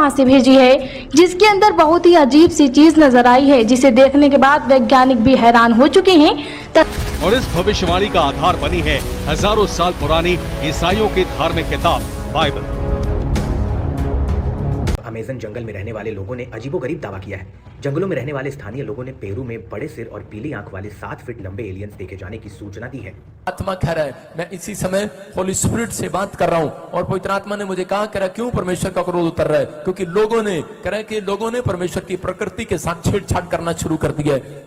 वहां से भेजी है, जिसके अंदर बहुत ही अजीब सी चीज नजर आई है, जिसे देखने के बाद वैज्ञानिक भी हैरान हो चुके हैं। और इस भविष्यवाणी का आधार बनी है हजारों साल पुरानी ईसाइयों की धार्मिक किताब बाइबल। अमेज़न जंगल में रहने वाले लोगों ने अजीबोगरीब दावा किया है। जंगलों में रहने वाले स्थानीय लोगों ने पेरू में बड़े सिर और पीली आंख वाले 7 फीट लंबे एलियंस देखे जाने की सूचना दी है। आत्मा कह रहा है, मैं इसी समय होली स्पिरिट से बात कर रहा हूं और पवित्र आत्मा ने मुझे कहा, कह रहा क्यों परमेश्वर का क्रोध उतर रहा है? क्योंकि लोगों ने परमेश्वर की प्रकृति के साथ छेड़छाड़ करना शुरू कर दिया है।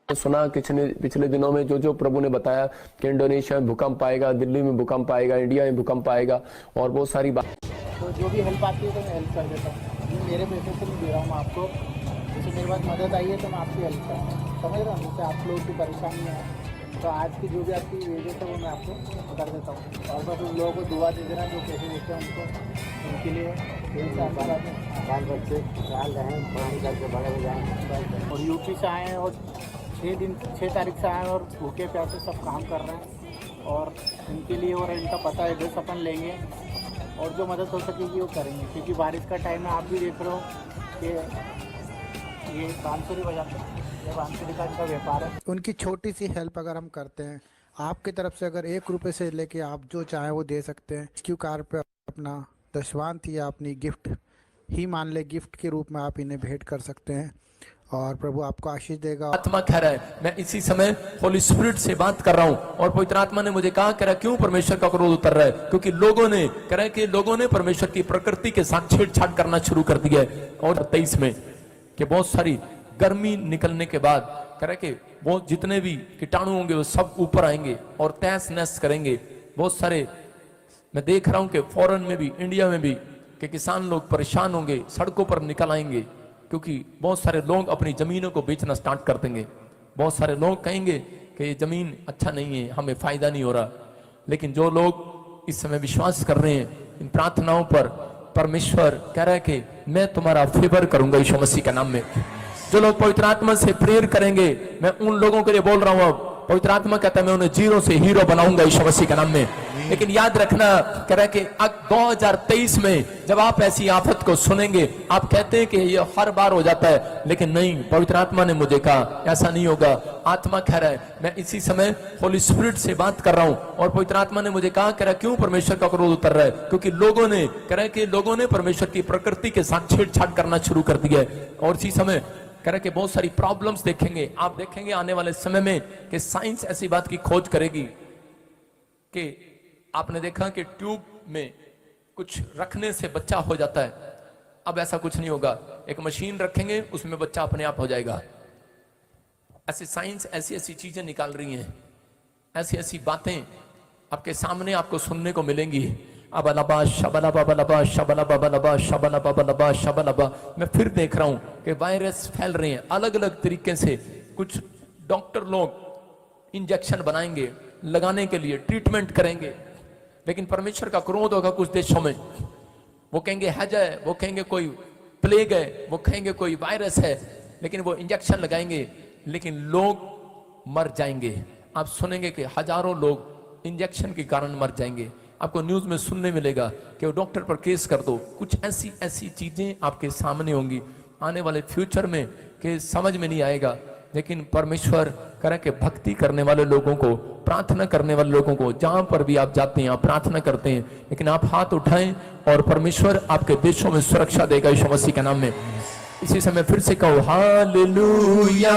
सुना पिछले दिनों में जो प्रभु ने बताया कि इंडोनेशिया में भूकंप आएगा, दिल्ली में भूकंप आएगा, इंडिया में भूकंप आएगा और बहुत सारी बात। तो जो भी हेल्प आती है तो मैं हेल्प कर देता हूँ। मेरे पैसे से नहीं दे रहा हूँ मैं आपको, जैसे मेरे पास मदद आई है तो मैं आपकी हेल्प कर रहा हूँ, समझ रहा हूँ। जैसे आप लोगों की परेशानी है तो आज की जो भी आपकी वेजेस है वो मैं आपको कर देता हूँ। और बस उन लोगों को दुआ दे देना जो पैसे देते हैं उनको, उनके लिए बाल बच्चे ख्याल रहें, पढ़ाई करके बड़े हो जाएँ। और यूपी से आए हैं और 6 तारीख से आए और भूखे प्यासे सब काम कर रहे हैं और इनके लिए और इनका पता एड्रेस अपन लेंगे और जो मदद हो सकेगी वो करेंगे, क्योंकि बारिश का टाइम है। आप भी देख रहे हो कि ये बांसुरी बजाते हैं, ये बांसुरी का इनका व्यापार है। उनकी छोटी सी हेल्प अगर हम करते हैं आपकी तरफ से, अगर 1 रुपये से लेके आप जो चाहें वो दे सकते हैं। क्यू कार्ड पे अपना दशवांत या अपनी गिफ्ट ही मान ले, गिफ्ट के रूप में आप इन्हें भेंट कर सकते हैं और प्रभु आपको आशीष देगा। आत्मा कह रहा है, मैं इसी समय होली स्पिरिट से बात कर रहा हूं और पवित्र आत्मा ने मुझे कहा, कह रहा क्यों परमेश्वर का क्रोध उतर रहा है? क्योंकि लोगों ने परमेश्वर की प्रकृति के साथ छेड़छाड़ करना शुरू कर दिया है। और 23 में कि बहुत सारी गर्मी निकलने के बाद कह रहा कि वो जितने भी कीटाणु होंगे वो सब ऊपर आएंगे और तहस नहस करेंगे। बहुत सारे मैं देख रहा हूं कि फॉरेन में भी, इंडिया में भी कि किसान लोग परेशान होंगे, सड़कों पर निकल आएंगे, क्योंकि बहुत सारे लोग अपनी जमीनों को बेचना स्टार्ट कर देंगे। बहुत सारे लोग कहेंगे कि ये जमीन अच्छा नहीं है, हमें फायदा नहीं हो रहा। लेकिन जो लोग इस समय विश्वास कर रहे हैं इन प्रार्थनाओं पर, परमेश्वर कह रहा है कि मैं तुम्हारा फेवर करूंगा यीशु मसीह के नाम में। जो लोग पवित्र आत्मा से प्रेयर करेंगे, मैं उन लोगों के लिए बोल रहा हूं, अब पवित्र आत्मा कहता है मैं उन्हें जीरो से हीरो बनाऊंगा यीशु मसीह के नाम में। लेकिन याद रखना, कह रहा है कि 2023 में जब आप ऐसी आफत को सुनेंगे, आप कहते हैं कि ये हर बार हो जाता है, लेकिन नहीं, पवित्र आत्मा ने मुझे कहा ऐसा नहीं होगा। आत्मा कह रहा है, मैं इसी समय होली स्पिरिट से बात कर रहा हूं और पवित्र आत्मा ने मुझे कहा, कह रहा क्यों परमेश्वर का क्रोध उतर रहा है? क्योंकि लोगों ने परमेश्वर की प्रकृति के साथ छेड़छाड़ करना शुरू कर दिया है। और इसी समय कह रहे कि बहुत सारी प्रॉब्लम्स देखेंगे, आप देखेंगे आने वाले समय में कि साइंस ऐसी बात की खोज करेगी कि आपने देखा कि ट्यूब में कुछ रखने से बच्चा हो जाता है, अब ऐसा कुछ नहीं होगा। एक मशीन रखेंगे उसमें बच्चा अपने आप हो जाएगा। ऐसी साइंस ऐसी चीजें निकाल रही हैं, ऐसी बातें आपके सामने आपको सुनने को मिलेंगी। अबलबा शबलबा बलबा शबलबा बलबा शबलबा बलबा शबलबा। मैं फिर देख रहा हूं कि वायरस फैल रहे हैं अलग अलग तरीके से। कुछ डॉक्टर लोग इंजेक्शन बनाएंगे, लगाने के लिए ट्रीटमेंट करेंगे, लेकिन परमेश्वर का क्रोध होगा कुछ देशों में। वो कहेंगे हैज है, वो कहेंगे कोई प्लेग है, वो कहेंगे कोई वायरस है, लेकिन वो इंजेक्शन लगाएंगे, लेकिन लोग मर जाएंगे। आप सुनेंगे कि हजारों लोग इंजेक्शन के कारण मर जाएंगे। आपको न्यूज में सुनने मिलेगा कि वो डॉक्टर पर केस कर दो। कुछ ऐसी चीजें आपके सामने होंगी आने वाले फ्यूचर में कि समझ में नहीं आएगा। लेकिन परमेश्वर करे कि भक्ति करने वाले लोगों को, प्रार्थना करने वाले लोगों को, जहां पर भी आप जाते हैं आप प्रार्थना करते हैं, लेकिन आप हाथ उठाएं और परमेश्वर आपके देशों में सुरक्षा देगा यीशु मसीह के नाम में। इसी समय फिर से कहो hallelujah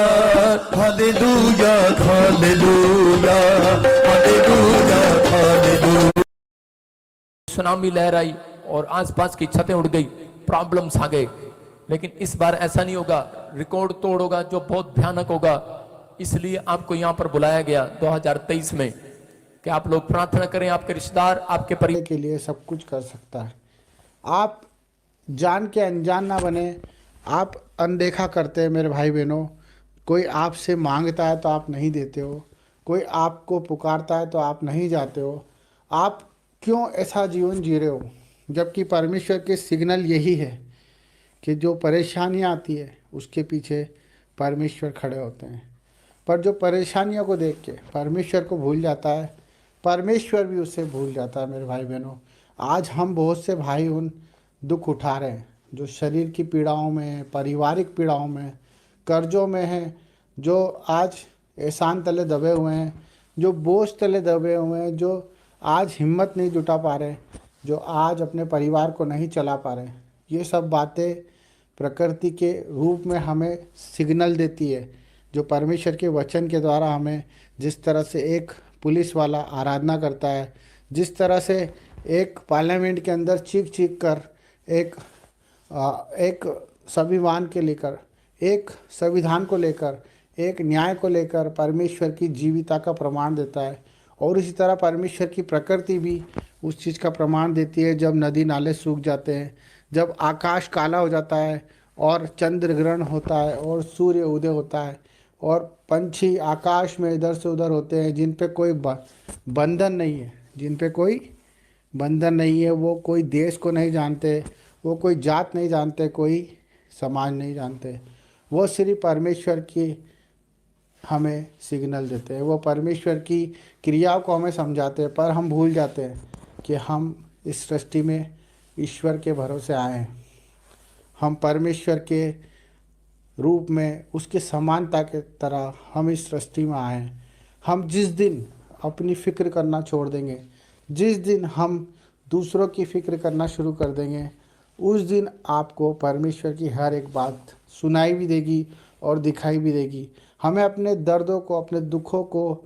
hallelujah hallelujah hallelujah hallelujah. Tsunami लहर आई और आसपास की छतें उड़ गई, प्रॉब्लम्स आ गए, लेकिन इस बार ऐसा नहीं होगा। रिकॉर्ड तोड़ होगा जो बहुत भयानक होगा। इसलिए आपको यहां पर बुलाया गया 2023 में कि आप लोग प्रार्थना करें। आपके रिश्तेदार, आपके परिवार के लिए सब कुछ कर सकता है। आप जान के अनजान ना बने, आप अनदेखा करते हैं मेरे भाई बहनों। कोई आपसे मांगता है तो आप नहीं देते हो, कोई आपको पुकारता है तो आप नहीं जाते हो। आप क्यों ऐसा जीवन जी रहे हो? जबकि परमेश्वर के सिग्नल यही है कि जो परेशानियाँ आती है उसके पीछे परमेश्वर खड़े होते हैं। पर जो परेशानियों को देख के परमेश्वर को भूल जाता है, परमेश्वर भी उससे भूल जाता है। मेरे भाई बहनों, आज हम बहुत से भाई उन दुख उठा रहे हैं जो शरीर की पीड़ाओं में, पारिवारिक पीड़ाओं में, कर्जों में हैं, जो आज एहसान तले दबे हुए हैं, जो बोझ तले दबे हुए हैं, जो आज हिम्मत नहीं जुटा पा रहे, जो आज अपने परिवार को नहीं चला पा रहे। ये सब बातें प्रकृति के रूप में हमें सिग्नल देती है, जो परमेश्वर के वचन के द्वारा हमें, जिस तरह से एक पुलिस वाला आराधना करता है, जिस तरह से एक पार्लियामेंट के अंदर चीख चीख कर एक संविधान के लेकर, एक संविधान को लेकर, एक न्याय को लेकर परमेश्वर की जीविता का प्रमाण देता है, और इसी तरह परमेश्वर की प्रकृति भी उस चीज़ का प्रमाण देती है। जब नदी नाले सूख जाते हैं, जब आकाश काला हो जाता है और चंद्र ग्रहण होता है और सूर्य उदय होता है और पंछी आकाश में इधर से उधर होते हैं, जिन पे कोई बंधन नहीं है, जिन पे कोई बंधन नहीं है, वो कोई देश को नहीं जानते, वो कोई जात नहीं जानते, कोई समाज नहीं जानते, वो सिर्फ परमेश्वर की हमें सिग्नल देते हैं, वो परमेश्वर की क्रियाओं को हमें समझाते हैं। पर हम भूल जाते हैं कि हम इस सृष्टि में ईश्वर के भरोसे आए हैं। हम परमेश्वर के रूप में, उसके समानता के तरह हम इस सृष्टि में आए हैं। हम जिस दिन अपनी फ़िक्र करना छोड़ देंगे, जिस दिन हम दूसरों की फ़िक्र करना शुरू कर देंगे, उस दिन आपको परमेश्वर की हर एक बात सुनाई भी देगी और दिखाई भी देगी। हमें अपने दर्दों को, अपने दुखों को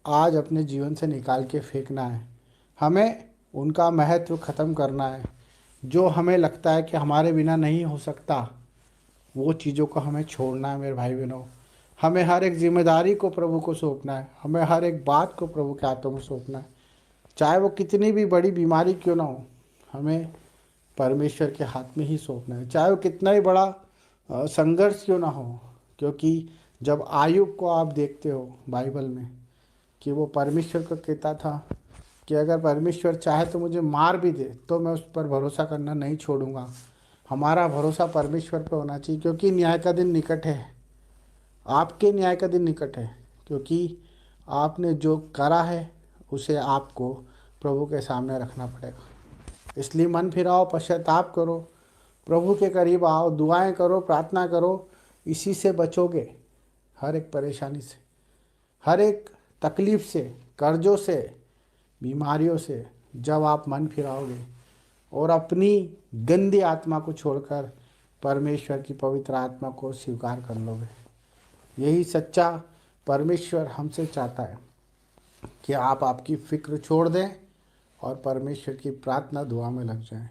आज अपने जीवन से निकाल के फेंकना है। हमें उनका महत्व ख़त्म करना है। जो हमें लगता है कि हमारे बिना नहीं हो सकता, वो चीज़ों को हमें छोड़ना है। मेरे भाई बहनों, हमें हर एक जिम्मेदारी को प्रभु को सौंपना है। हमें हर एक बात को प्रभु के हाथों में सौंपना है, चाहे वो कितनी भी बड़ी बीमारी क्यों ना हो, हमें परमेश्वर के हाथ में ही सौंपना है। चाहे वो कितना ही बड़ा संघर्ष क्यों ना हो, क्योंकि जब आयुब को आप देखते हो बाइबल में कि वो परमेश्वर को कहता था कि अगर परमेश्वर चाहे तो मुझे मार भी दे तो मैं उस पर भरोसा करना नहीं छोड़ूंगा। हमारा भरोसा परमेश्वर पर होना चाहिए, क्योंकि न्याय का दिन निकट है। आपके न्याय का दिन निकट है, क्योंकि आपने जो करा है उसे आपको प्रभु के सामने रखना पड़ेगा। इसलिए मन फिराओ, पश्चाताप करो, प्रभु के करीब आओ, दुआएं करो, प्रार्थना करो। इसी से बचोगे, हर एक परेशानी से, हर एक तकलीफ़ से, कर्जों से, बीमारियों से। जब आप मन फिराओगे और अपनी गंदी आत्मा को छोड़कर परमेश्वर की पवित्र आत्मा को स्वीकार कर लोगे, यही सच्चा परमेश्वर हमसे चाहता है कि आप आपकी फ़िक्र छोड़ दें और परमेश्वर की प्रार्थना दुआ में लग जाएं।